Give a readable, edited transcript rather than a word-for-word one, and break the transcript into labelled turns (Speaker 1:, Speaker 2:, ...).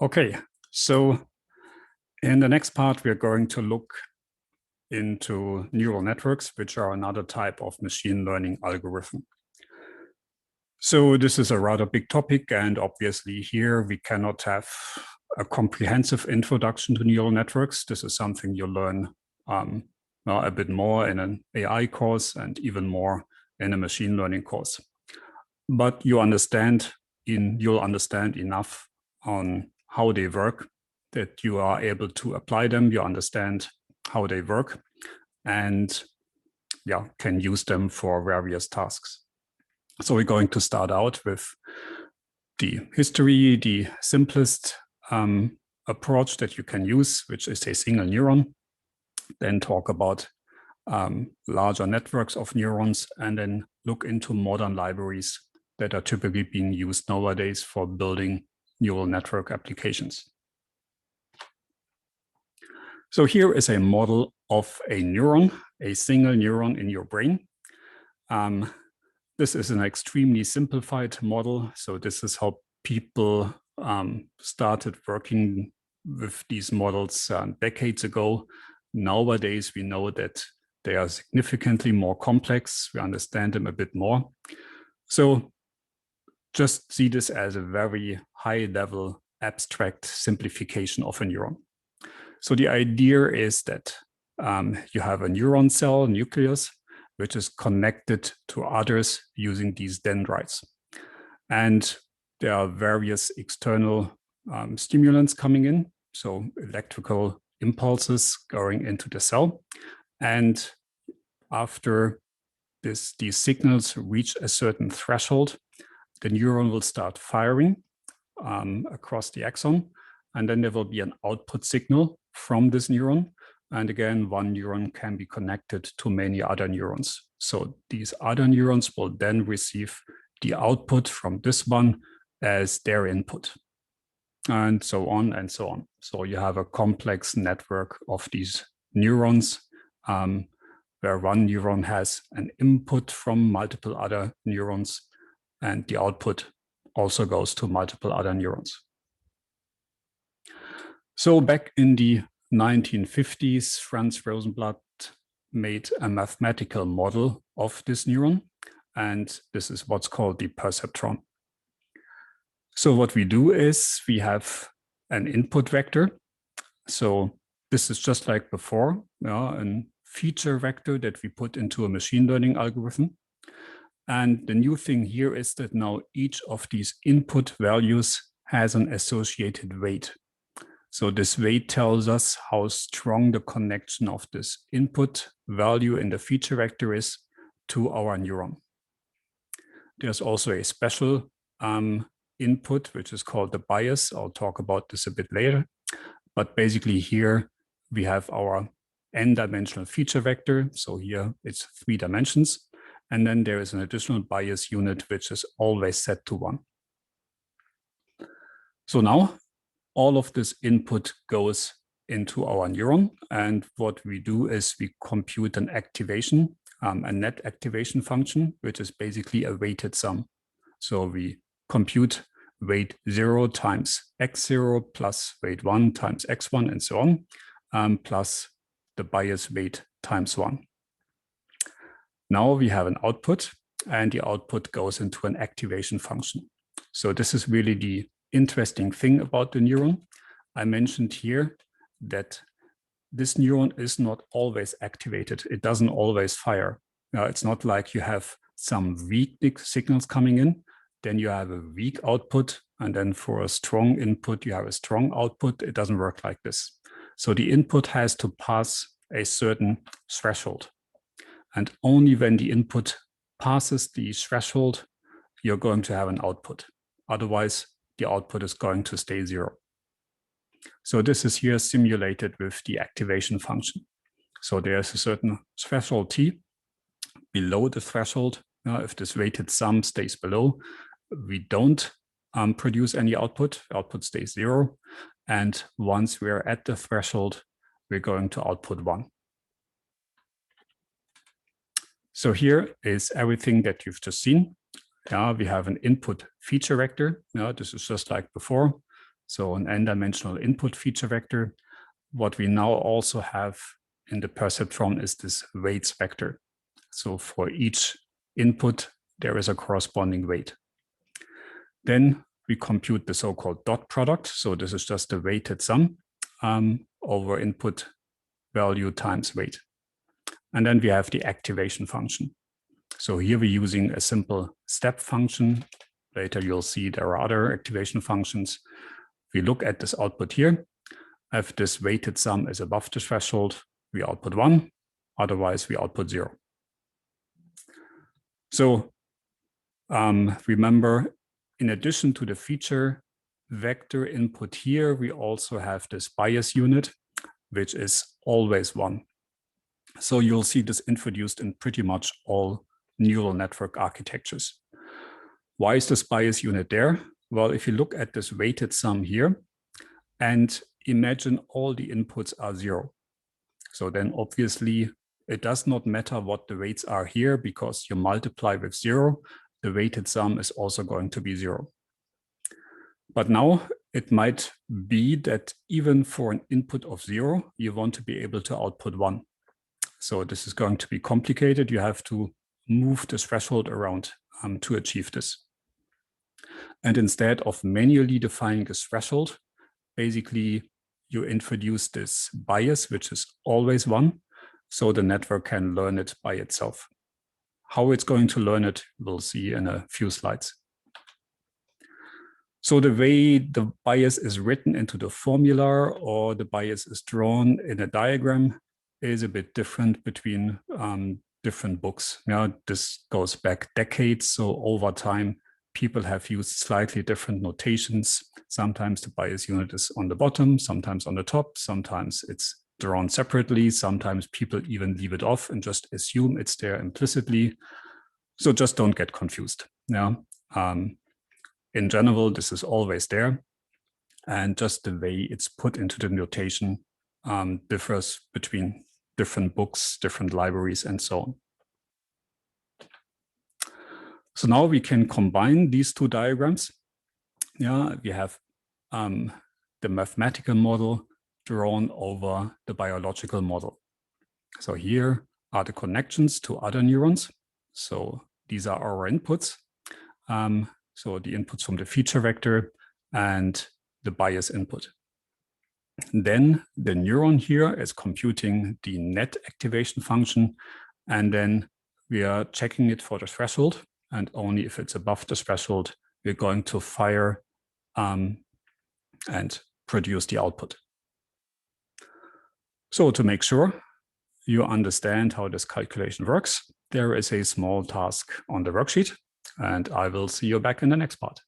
Speaker 1: Okay, so in the next part, we're going to look into neural networks, which are another type of machine learning algorithm. So this is a rather big topic, and obviously here we cannot have a comprehensive introduction to neural networks. This is something you learn a bit more in an AI course and even more in a machine learning course. But you'll understand enough on how they work that you are able to apply them. You understand how they work and can use them for various tasks. So we're going to start out with the history, the simplest approach that you can use, which is a single neuron, then talk about larger networks of neurons, and then look into modern libraries that are typically being used nowadays for building neural network applications. So here is a model of a neuron, a single neuron in your brain. This is an extremely simplified model. So this is how people started working with these models decades ago. Nowadays, we know that they are significantly more complex. We understand them a bit more. So just see this as a very high-level abstract simplification of a neuron. So the idea is that you have a neuron cell nucleus, which is connected to others using these dendrites. And there are various external stimulants coming in, so electrical impulses going into the cell. And after these signals reach a certain threshold, the neuron will start firing across the axon, and then there will be an output signal from this neuron. And again, one neuron can be connected to many other neurons. So these other neurons will then receive the output from this one as their input, and so on and so on. So you have a complex network of these neurons where one neuron has an input from multiple other neurons, and the output also goes to multiple other neurons. So back in the 1950s, Franz Rosenblatt made a mathematical model of this neuron, and this is what's called the perceptron. So what we do is we have an input vector. So this is just like before, a feature vector that we put into a machine learning algorithm. And the new thing here is that now each of these input values has an associated weight. So this weight tells us how strong the connection of this input value in the feature vector is to our neuron. There's also a special input, which is called the bias. I'll talk about this a bit later. But basically here we have our n-dimensional feature vector. So here it's 3 dimensions. And then there is an additional bias unit, which is always set to 1. So now all of this input goes into our neuron. And what we do is we compute an activation, a net activation function, which is basically a weighted sum. So we compute weight 0 times x0 plus weight 1 times x1 and so on, plus the bias weight times 1. Now we have an output, and the output goes into an activation function. So this is really the interesting thing about the neuron. I mentioned here that this neuron is not always activated. It doesn't always fire. Now, it's not like you have some weak big signals coming in, then you have a weak output, and then for a strong input, you have a strong output. It doesn't work like this. So the input has to pass a certain threshold. And only when the input passes the threshold, you're going to have an output. Otherwise, the output is going to stay 0. So this is here simulated with the activation function. So there's a certain threshold t. Below the threshold, if this weighted sum stays below, we don't produce any output. Output stays 0. And once we're at the threshold, we're going to output 1. So here is everything that you've just seen. We have an input feature vector. This is just like before. so an n-dimensional input feature vector. What we now also have in the perceptron is this weights vector. So for each input, there is a corresponding weight. Then we compute the so-called dot product. So this is just the weighted sum over input value times weight. And then we have the activation function. So here we're using a simple step function. Later you'll see there are other activation functions. We look at this output here. If this weighted sum is above the threshold, we output 1. Otherwise, we output 0. So remember, in addition to the feature vector input here, we also have this bias unit, which is always 1. So you'll see this introduced in pretty much all neural network architectures. Why is this bias unit there? Well, if you look at this weighted sum here and imagine all the inputs are 0. So then obviously it does not matter what the weights are here, because you multiply with 0, the weighted sum is also going to be 0. But now it might be that even for an input of 0, you want to be able to output 1. So this is going to be complicated. You have to move the threshold around to achieve this. And instead of manually defining this threshold, basically you introduce this bias, which is always 1, so the network can learn it by itself. How it's going to learn it, we'll see in a few slides. So the way the bias is written into the formula or the bias is drawn in a diagram is a bit different between different books. This goes back decades, so over time, people have used slightly different notations. Sometimes the bias unit is on the bottom, sometimes on the top, sometimes it's drawn separately, sometimes people even leave it off and just assume it's there implicitly. So just don't get confused. In general, this is always there. And just the way it's put into the notation differs between different books, different libraries, and so on. So now we can combine these two diagrams. We have the mathematical model drawn over the biological model. So here are the connections to other neurons. So these are our inputs. So the inputs from the feature vector and the bias input. Then the neuron here is computing the net activation function, and then we are checking it for the threshold. And only if it's above the threshold, we're going to fire and produce the output. So to make sure you understand how this calculation works, there is a small task on the worksheet, and I will see you back in the next part.